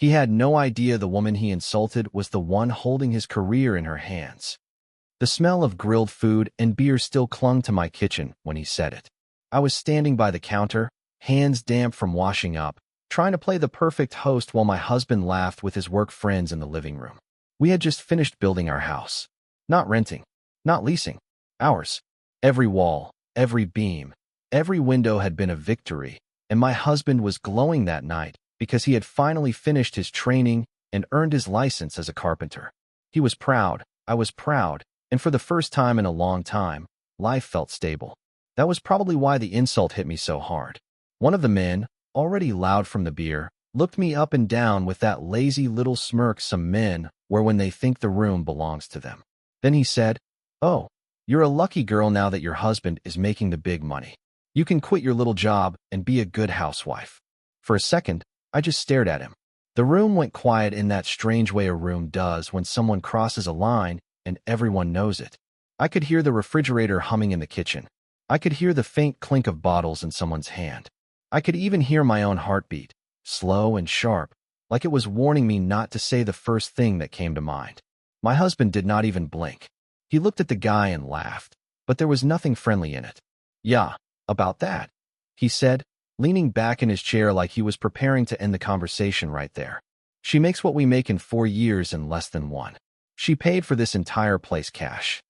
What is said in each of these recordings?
He had no idea the woman he insulted was the one holding his career in her hands. The smell of grilled food and beer still clung to my kitchen when he said it. I was standing by the counter, hands damp from washing up, trying to play the perfect host while my husband laughed with his work friends in the living room. We had just finished building our house. Not renting, not leasing. Ours. Every wall, every beam, every window had been a victory, and my husband was glowing that night because he had finally finished his training and earned his license as a carpenter. He was proud, I was proud, and for the first time in a long time, life felt stable. That was probably why the insult hit me so hard. One of the men, already loud from the beer, looked me up and down with that lazy little smirk some men wear when they think the room belongs to them. Then he said, "Oh, you're a lucky girl now that your husband is making the big money. You can quit your little job and be a good housewife." For a second, I just stared at him. The room went quiet in that strange way a room does when someone crosses a line and everyone knows it. I could hear the refrigerator humming in the kitchen. I could hear the faint clink of bottles in someone's hand. I could even hear my own heartbeat, slow and sharp, like it was warning me not to say the first thing that came to mind. My husband did not even blink. He looked at the guy and laughed, but there was nothing friendly in it. "Yeah, about that," he said, leaning back in his chair like he was preparing to end the conversation right there. "She makes what we make in 4 years in less than 1. She paid for this entire place cash."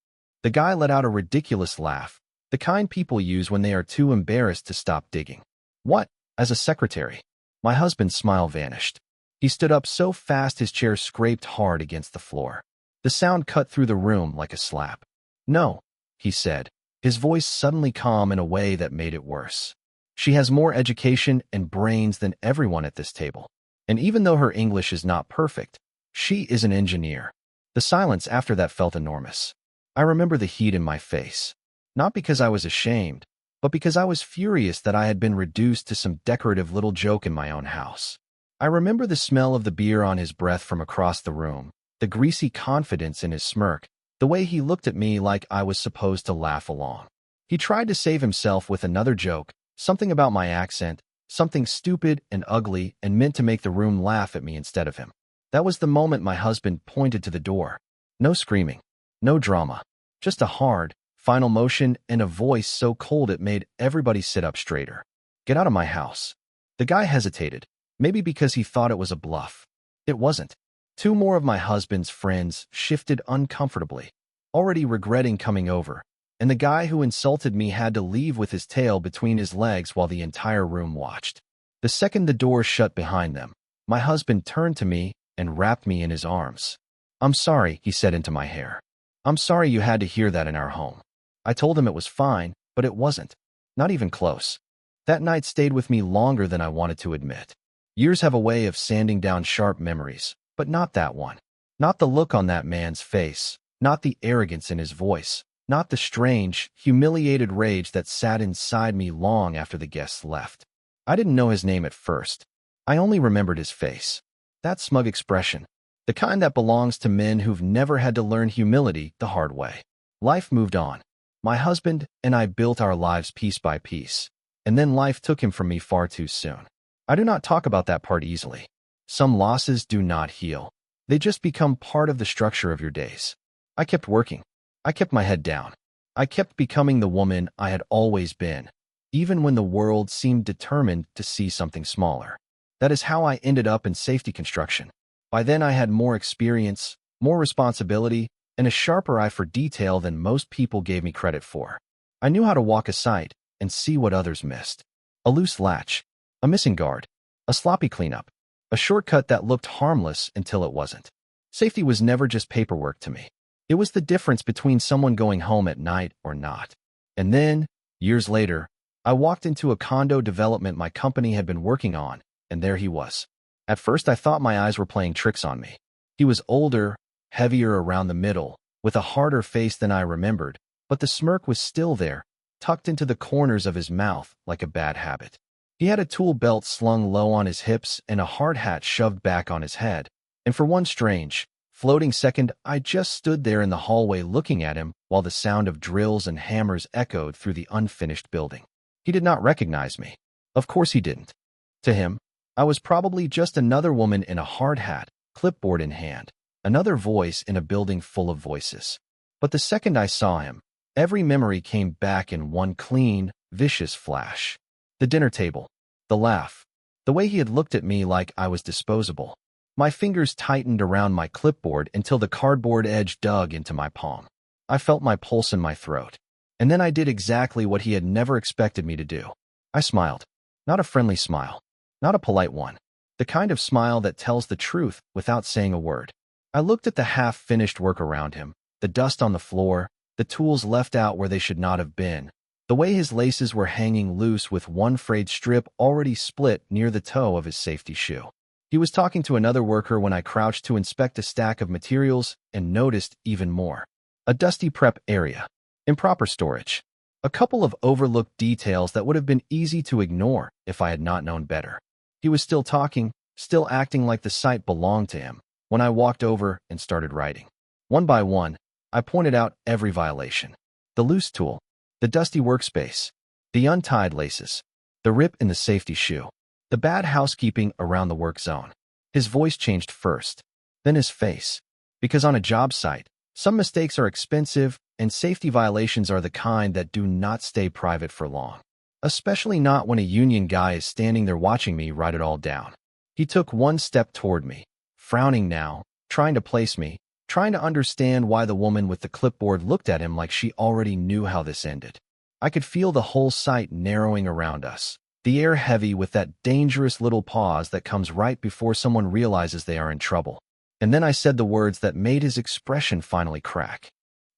The guy let out a ridiculous laugh, the kind people use when they are too embarrassed to stop digging. "What, as a secretary?" My husband's smile vanished. He stood up so fast his chair scraped hard against the floor. The sound cut through the room like a slap. "No," he said, his voice suddenly calm in a way that made it worse. "She has more education and brains than everyone at this table. And even though her English is not perfect, she is an engineer." The silence after that felt enormous. I remember the heat in my face. Not because I was ashamed, but because I was furious that I had been reduced to some decorative little joke in my own house. I remember the smell of the beer on his breath from across the room, the greasy confidence in his smirk, the way he looked at me like I was supposed to laugh along. He tried to save himself with another joke, something about my accent, something stupid and ugly and meant to make the room laugh at me instead of him. That was the moment my husband pointed to the door. No screaming, no drama, just a hard, final motion and a voice so cold it made everybody sit up straighter. "Get out of my house." The guy hesitated, maybe because he thought it was a bluff. It wasn't. 2 more of my husband's friends shifted uncomfortably, already regretting coming over, and the guy who insulted me had to leave with his tail between his legs while the entire room watched. The second the door shut behind them, my husband turned to me and wrapped me in his arms. "I'm sorry," he said into my hair. "I'm sorry you had to hear that in our home." I told him it was fine, but it wasn't. Not even close. That night stayed with me longer than I wanted to admit. Years have a way of sanding down sharp memories, but not that one. Not the look on that man's face, not the arrogance in his voice, not the strange, humiliated rage that sat inside me long after the guests left. I didn't know his name at first. I only remembered his face. That smug expression, the kind that belongs to men who've never had to learn humility the hard way. Life moved on. My husband and I built our lives piece by piece, and then life took him from me far too soon. I do not talk about that part easily. Some losses do not heal. They just become part of the structure of your days. I kept working. I kept my head down. I kept becoming the woman I had always been, even when the world seemed determined to see something smaller. That is how I ended up in safety construction. By then I had more experience, more responsibility, and a sharper eye for detail than most people gave me credit for. I knew how to walk a site and see what others missed. A loose latch, a missing guard, a sloppy cleanup, a shortcut that looked harmless until it wasn't. Safety was never just paperwork to me. It was the difference between someone going home at night or not. And then, years later, I walked into a condo development my company had been working on, and there he was. At first I thought my eyes were playing tricks on me. He was older, heavier around the middle, with a harder face than I remembered, but the smirk was still there, tucked into the corners of his mouth like a bad habit. He had a tool belt slung low on his hips and a hard hat shoved back on his head, and for one strange, floating second I just stood there in the hallway looking at him while the sound of drills and hammers echoed through the unfinished building. He did not recognize me. Of course he didn't. To him, I was probably just another woman in a hard hat, clipboard in hand, another voice in a building full of voices. But the second I saw him, every memory came back in one clean, vicious flash. The dinner table, the laugh, the way he had looked at me like I was disposable. My fingers tightened around my clipboard until the cardboard edge dug into my palm. I felt my pulse in my throat. And then I did exactly what he had never expected me to do. I smiled. Not a friendly smile. Not a polite one. The kind of smile that tells the truth without saying a word. I looked at the half-finished work around him, the dust on the floor, the tools left out where they should not have been, the way his laces were hanging loose with one frayed strip already split near the toe of his safety shoe. He was talking to another worker when I crouched to inspect a stack of materials and noticed even more. A dusty prep area. Improper storage. A couple of overlooked details that would have been easy to ignore if I had not known better. He was still talking, still acting like the site belonged to him, when I walked over and started writing. One by one, I pointed out every violation. The loose tool, the dusty workspace, the untied laces, the rip in the safety shoe, the bad housekeeping around the work zone. His voice changed first, then his face. Because on a job site, some mistakes are expensive, and safety violations are the kind that do not stay private for long. Especially not when a union guy is standing there watching me write it all down. He took one step toward me, frowning now, trying to place me, trying to understand why the woman with the clipboard looked at him like she already knew how this ended. I could feel the whole site narrowing around us, the air heavy with that dangerous little pause that comes right before someone realizes they are in trouble. And then I said the words that made his expression finally crack.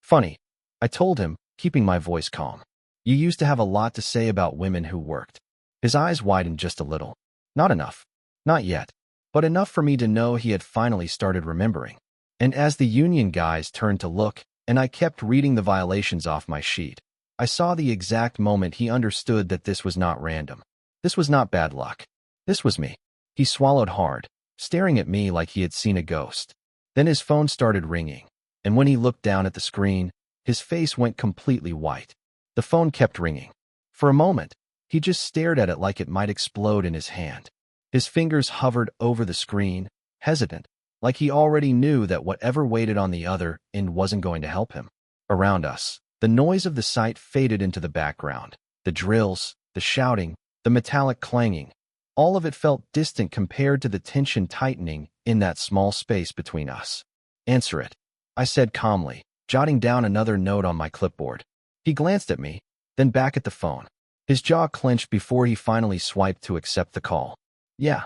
Funny, I told him, keeping my voice calm. You used to have a lot to say about women who worked. His eyes widened just a little. Not enough. Not yet. But enough for me to know he had finally started remembering. And as the union guys turned to look, and I kept reading the violations off my sheet, I saw the exact moment he understood that this was not random. This was not bad luck. This was me. He swallowed hard, staring at me like he had seen a ghost. Then his phone started ringing, and when he looked down at the screen, his face went completely white. The phone kept ringing. For a moment, he just stared at it like it might explode in his hand. His fingers hovered over the screen, hesitant, like he already knew that whatever waited on the other end wasn't going to help him. Around us, the noise of the site faded into the background. The drills, the shouting, the metallic clanging, all of it felt distant compared to the tension tightening in that small space between us. Answer it, I said calmly, jotting down another note on my clipboard. He glanced at me, then back at the phone. His jaw clenched before he finally swiped to accept the call. Yeah.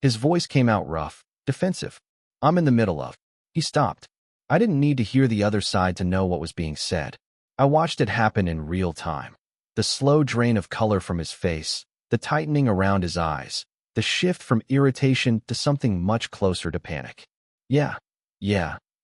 His voice came out rough, defensive. I'm in the middle of. He stopped. I didn't need to hear the other side to know what was being said. I watched it happen in real time. The slow drain of color from his face, the tightening around his eyes, the shift from irritation to something much closer to panic. Yeah,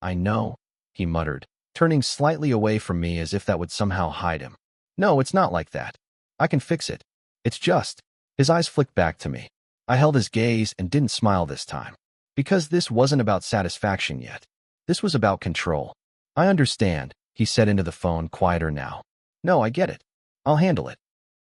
I know, he muttered, turning slightly away from me as if that would somehow hide him. No, it's not like that. I can fix it. It's just. His eyes flicked back to me. I held his gaze and didn't smile this time. Because this wasn't about satisfaction yet. This was about control. I understand, he said into the phone, quieter now. No, I get it. I'll handle it.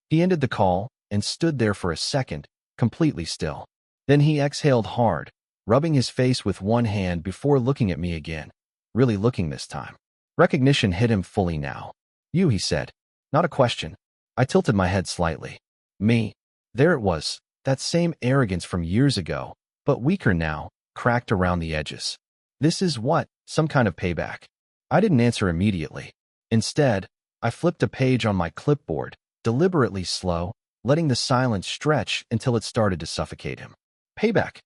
He ended the call and stood there for a second, completely still. Then he exhaled hard, rubbing his face with one hand before looking at me again. Really looking this time. Recognition hit him fully now. You, he said. Not a question. I tilted my head slightly. Me. There it was, that same arrogance from years ago, but weaker now, cracked around the edges. This is what? Some kind of payback. I didn't answer immediately. Instead, I flipped a page on my clipboard, deliberately slow, letting the silence stretch until it started to suffocate him. Payback.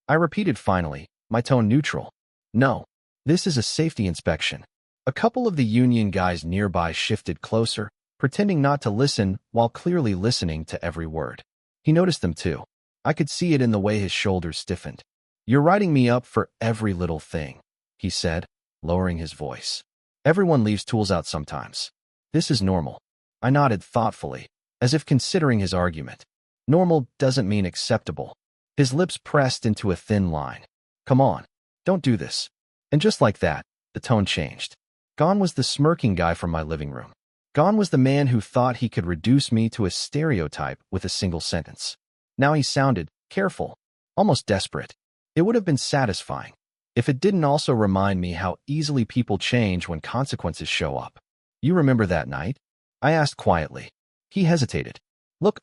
I repeated finally, my tone neutral. No. This is a safety inspection. A couple of the union guys nearby shifted closer, pretending not to listen while clearly listening to every word. He noticed them too. I could see it in the way his shoulders stiffened. You're writing me up for every little thing, he said, lowering his voice. Everyone leaves tools out sometimes. This is normal. I nodded thoughtfully, as if considering his argument. Normal doesn't mean acceptable. His lips pressed into a thin line. Come on, don't do this. And just like that, the tone changed. Gone was the smirking guy from my living room. Gone was the man who thought he could reduce me to a stereotype with a single sentence. Now he sounded careful, almost desperate. It would have been satisfying if it didn't also remind me how easily people change when consequences show up. You remember that night? I asked quietly. He hesitated. Look,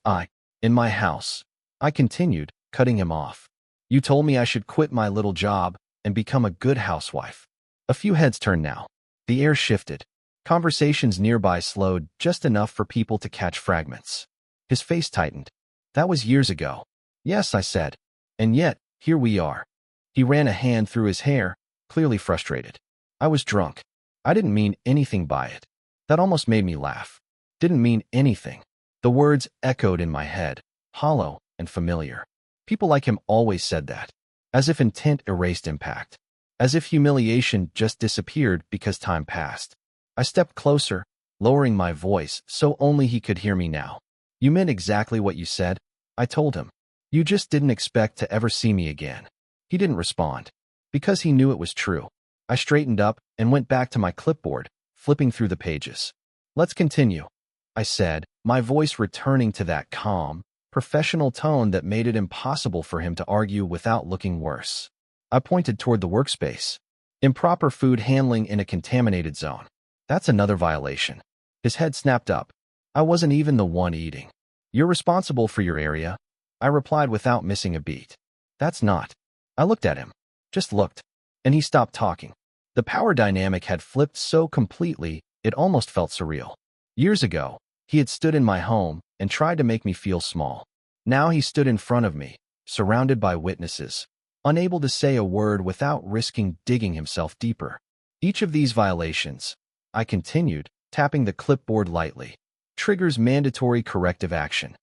in my house. I continued, cutting him off. You told me I should quit my little job and become a good housewife. A few heads turned now. The air shifted. Conversations nearby slowed just enough for people to catch fragments. His face tightened. That was years ago. Yes, I said. And yet, here we are. He ran a hand through his hair, clearly frustrated. I was drunk. I didn't mean anything by it. That almost made me laugh. Didn't mean anything. The words echoed in my head, hollow and familiar. People like him always said that, as if intent erased impact, as if humiliation just disappeared because time passed. I stepped closer, lowering my voice so only he could hear me now. You meant exactly what you said, I told him. You just didn't expect to ever see me again. He didn't respond. Because he knew it was true. I straightened up and went back to my clipboard, flipping through the pages. Let's continue, I said, my voice returning to that calm, professional tone that made it impossible for him to argue without looking worse. I pointed toward the workspace. Improper food handling in a contaminated zone. That's another violation. His head snapped up. I wasn't even the one eating. You're responsible for your area, I replied without missing a beat. That's not. I looked at him. Just looked. And he stopped talking. The power dynamic had flipped so completely, it almost felt surreal. Years ago, he had stood in my home and tried to make me feel small. Now he stood in front of me, surrounded by witnesses, unable to say a word without risking digging himself deeper. Each of these violations, I continued, tapping the clipboard lightly, triggers mandatory corrective action.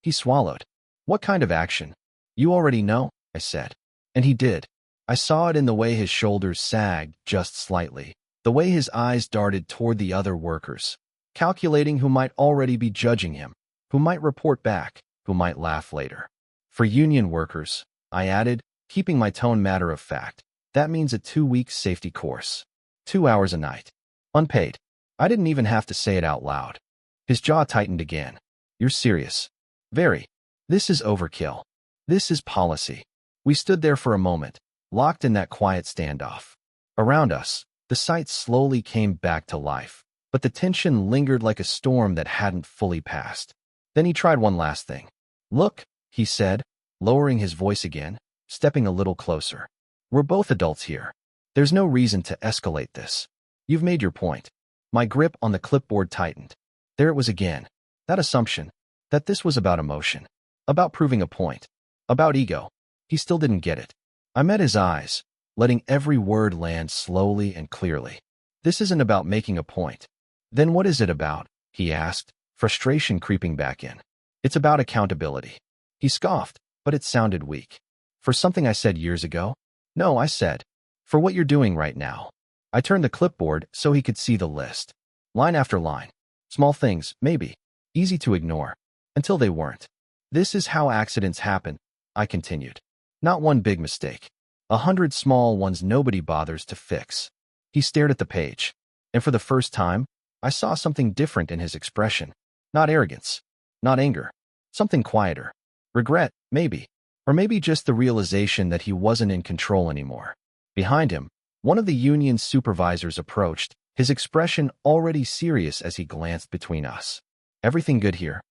He swallowed. What kind of action? You already know, I said. And he did. I saw it in the way his shoulders sagged just slightly, the way his eyes darted toward the other workers, calculating who might already be judging him, who might report back, who might laugh later. For union workers, I added, keeping my tone matter of fact, that means a 2-week safety course. 2 hours a night. Unpaid. I didn't even have to say it out loud. His jaw tightened again. You're serious. Very. This is overkill. This is policy. We stood there for a moment, locked in that quiet standoff. Around us, the site slowly came back to life, but the tension lingered like a storm that hadn't fully passed. Then he tried one last thing. Look, he said, lowering his voice again, stepping a little closer. We're both adults here. There's no reason to escalate this. You've made your point. My grip on the clipboard tightened. There it was again. That assumption, that this was about emotion, about proving a point, about ego. He still didn't get it. I met his eyes, letting every word land slowly and clearly. This isn't about making a point. Then what is it about? He asked, frustration creeping back in. It's about accountability. He scoffed, but it sounded weak. For something I said years ago? No, I said. For what you're doing right now. I turned the clipboard so he could see the list. Line after line. Small things, maybe. Easy to ignore. Until they weren't. This is how accidents happen, I continued. Not one big mistake. 100 small ones nobody bothers to fix. He stared at the page. And for the first time, I saw something different in his expression. Not arrogance. Not anger. Something quieter. Regret, maybe. Or maybe just the realization that he wasn't in control anymore. Behind him, one of the union's supervisors approached, his expression already serious as he glanced between us. Everything good here?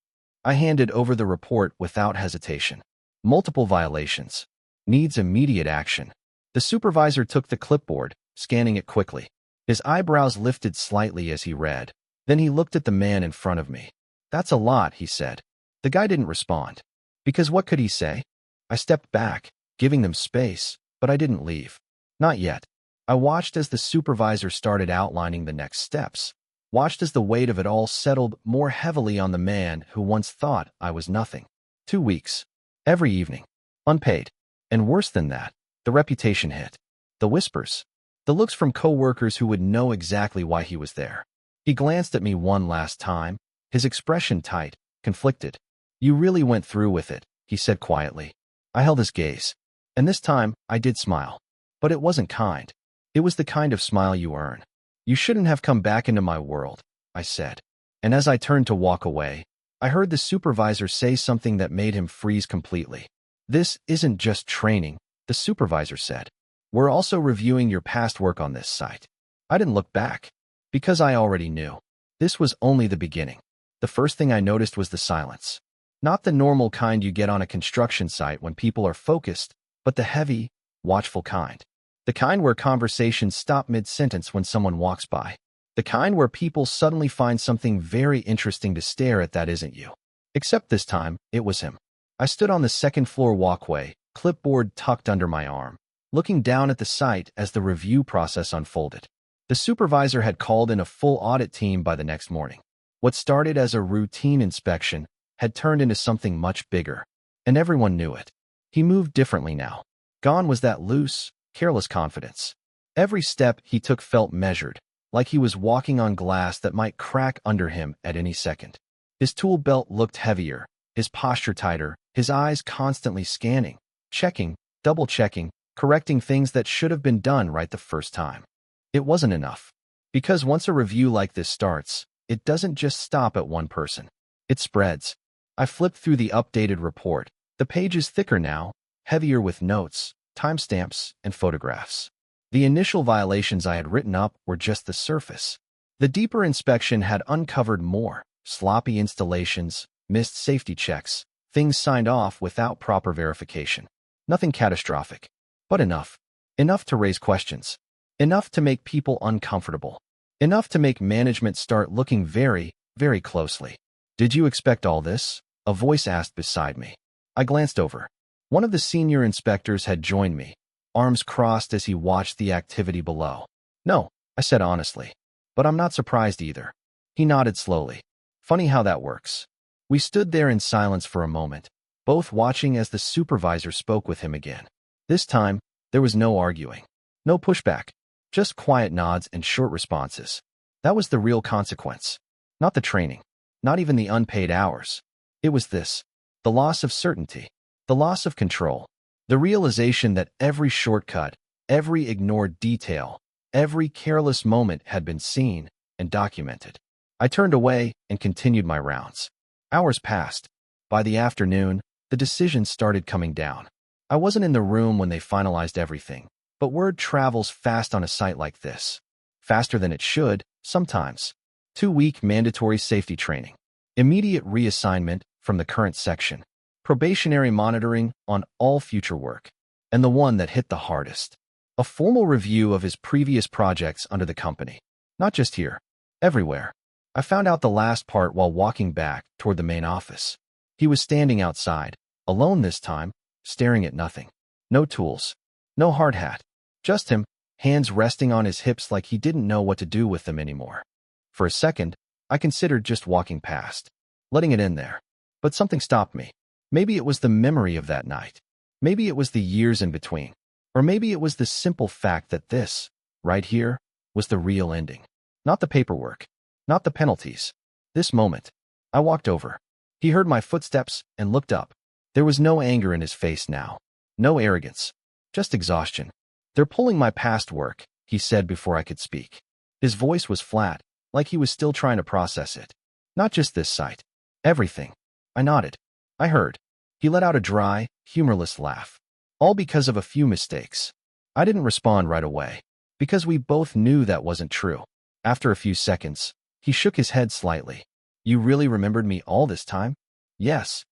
I handed over the report without hesitation. Multiple violations. Needs immediate action. The supervisor took the clipboard, scanning it quickly. His eyebrows lifted slightly as he read. Then he looked at the man in front of me. That's a lot, he said. The guy didn't respond. Because what could he say? I stepped back, giving them space, but I didn't leave. Not yet. I watched as the supervisor started outlining the next steps. Watched as the weight of it all settled more heavily on the man who once thought I was nothing. 2 weeks. Every evening. Unpaid. And worse than that, the reputation hit. The whispers. The looks from co-workers who would know exactly why he was there. He glanced at me one last time, his expression tight, conflicted. You really went through with it, he said quietly. I held his gaze. And this time, I did smile. But it wasn't kind. It was the kind of smile you earn. You shouldn't have come back into my world, I said. And as I turned to walk away, I heard the supervisor say something that made him freeze completely. "This isn't just training," the supervisor said. "We're also reviewing your past work on this site." I didn't look back, because I already knew. This was only the beginning. The first thing I noticed was the silence. Not the normal kind you get on a construction site when people are focused, but the heavy, watchful kind. The kind where conversations stop mid-sentence when someone walks by. The kind where people suddenly find something very interesting to stare at that isn't you. Except this time, it was him. I stood on the second-floor walkway, clipboard tucked under my arm, looking down at the site as the review process unfolded. The supervisor had called in a full audit team by the next morning. What started as a routine inspection had turned into something much bigger, and everyone knew it. He moved differently now. Gone was that loose, careless confidence. Every step he took felt measured, like he was walking on glass that might crack under him at any second. His tool belt looked heavier, his posture tighter, his eyes constantly scanning, checking, double-checking, correcting things that should have been done right the first time. It wasn't enough. Because once a review like this starts, it doesn't just stop at one person. It spreads. I flipped through the updated report. The page is thicker now, heavier with notes, timestamps, and photographs. The initial violations I had written up were just the surface. The deeper inspection had uncovered more: sloppy installations, missed safety checks, things signed off without proper verification. Nothing catastrophic, but enough. Enough to raise questions. Enough to make people uncomfortable. Enough to make management start looking very, very closely. "Did you expect all this?" a voice asked beside me. I glanced over. One of the senior inspectors had joined me, arms crossed as he watched the activity below. "No," I said honestly. "But I'm not surprised either." He nodded slowly. "Funny how that works." We stood there in silence for a moment, both watching as the supervisor spoke with him again. This time, there was no arguing. No pushback. Just quiet nods and short responses. That was the real consequence. Not the training. Not even the unpaid hours. It was this. The loss of certainty. The loss of control. The realization that every shortcut, every ignored detail, every careless moment had been seen and documented. I turned away and continued my rounds. Hours passed. By the afternoon, the decisions started coming down. I wasn't in the room when they finalized everything, but word travels fast on a site like this. Faster than it should, sometimes. 2-week mandatory safety training. Immediate reassignment from the current section. Probationary monitoring on all future work. And the one that hit the hardest. A formal review of his previous projects under the company. Not just here. Everywhere. I found out the last part while walking back toward the main office. He was standing outside, alone this time, staring at nothing. No tools. No hard hat. Just him, hands resting on his hips like he didn't know what to do with them anymore. For a second, I considered just walking past, letting it in there. But something stopped me. Maybe it was the memory of that night. Maybe it was the years in between. Or maybe it was the simple fact that this, right here, was the real ending. Not the paperwork. Not the penalties. This moment. I walked over. He heard my footsteps and looked up. There was no anger in his face now. No arrogance. Just exhaustion. "They're pulling my past work," he said before I could speak. His voice was flat, like he was still trying to process it. "Not just this site. Everything." I nodded. I heard. He let out a dry, humorless laugh. All because of a few mistakes. I didn't respond right away, because we both knew that wasn't true. After a few seconds, he shook his head slightly. "You really remembered me all this time?" "Yes."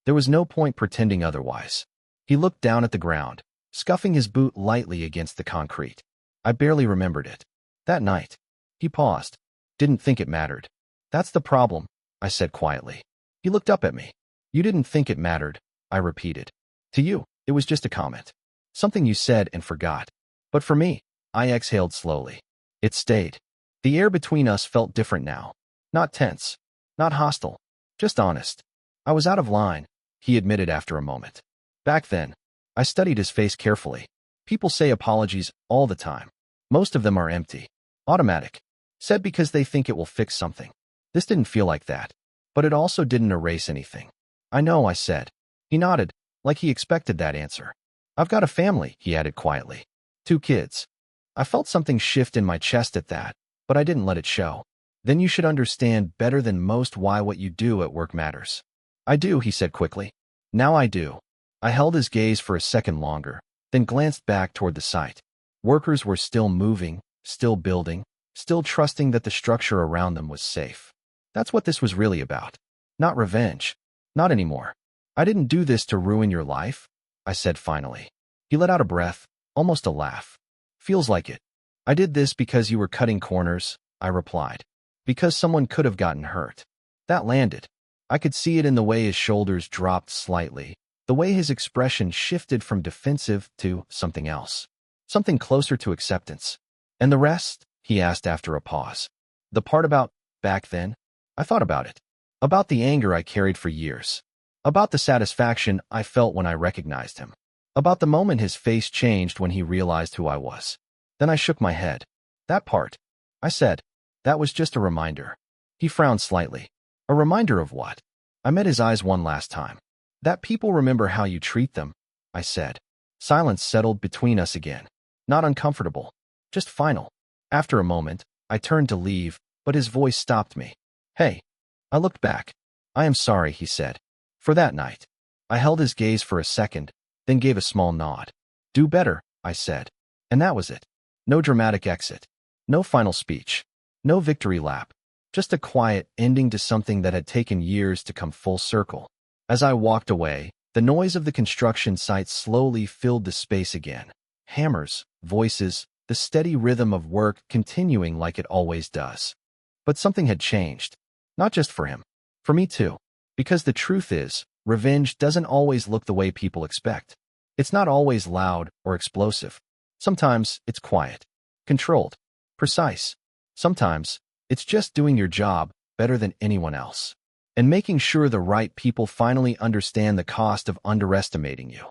There was no point pretending otherwise. He looked down at the ground, scuffing his boot lightly against the concrete. "I barely remembered it. That night." He paused. "Didn't think it mattered." "That's the problem," I said quietly. He looked up at me. "You didn't think it mattered," I repeated. "To you, it was just a comment. Something you said and forgot. But for me," I exhaled slowly. "It stayed." The air between us felt different now. Not tense. Not hostile. Just honest. "I was out of line," he admitted after a moment. "Back then." I studied his face carefully. People say apologies all the time. Most of them are empty. Automatic. Said because they think it will fix something. This didn't feel like that. But it also didn't erase anything. "I know," I said. He nodded, like he expected that answer. "I've got a family," he added quietly. 2 kids. I felt something shift in my chest at that, but I didn't let it show. "Then you should understand better than most why what you do at work matters." "I do," he said quickly. "Now I do." I held his gaze for a second longer, then glanced back toward the site. Workers were still moving, still building, still trusting that the structure around them was safe. That's what this was really about. Not revenge. Not anymore. I didn't do this to ruin your life, I said finally. He let out a breath, almost a laugh. Feels like it. I did this because you were cutting corners, I replied. Because someone could have gotten hurt. That landed. I could see it in the way his shoulders dropped slightly, the way his expression shifted from defensive to something else. Something closer to acceptance. And the rest? He asked after a pause. The part about back then? I thought about it. About the anger I carried for years. About the satisfaction I felt when I recognized him. About the moment his face changed when he realized who I was. Then I shook my head. That part, I said, that was just a reminder. He frowned slightly. A reminder of what? I met his eyes one last time. That people remember how you treat them, I said. Silence settled between us again. Not uncomfortable, just final. After a moment, I turned to leave, but his voice stopped me. Hey. I looked back. I am sorry, he said. For that night. I held his gaze for a second, then gave a small nod. Do better, I said. And that was it. No dramatic exit. No final speech. No victory lap. Just a quiet ending to something that had taken years to come full circle. As I walked away, the noise of the construction site slowly filled the space again. Hammers, voices, the steady rhythm of work continuing like it always does. But something had changed. Not just for him. For me too. Because the truth is, revenge doesn't always look the way people expect. It's not always loud or explosive. Sometimes it's quiet, controlled, precise. Sometimes it's just doing your job better than anyone else. And making sure the right people finally understand the cost of underestimating you.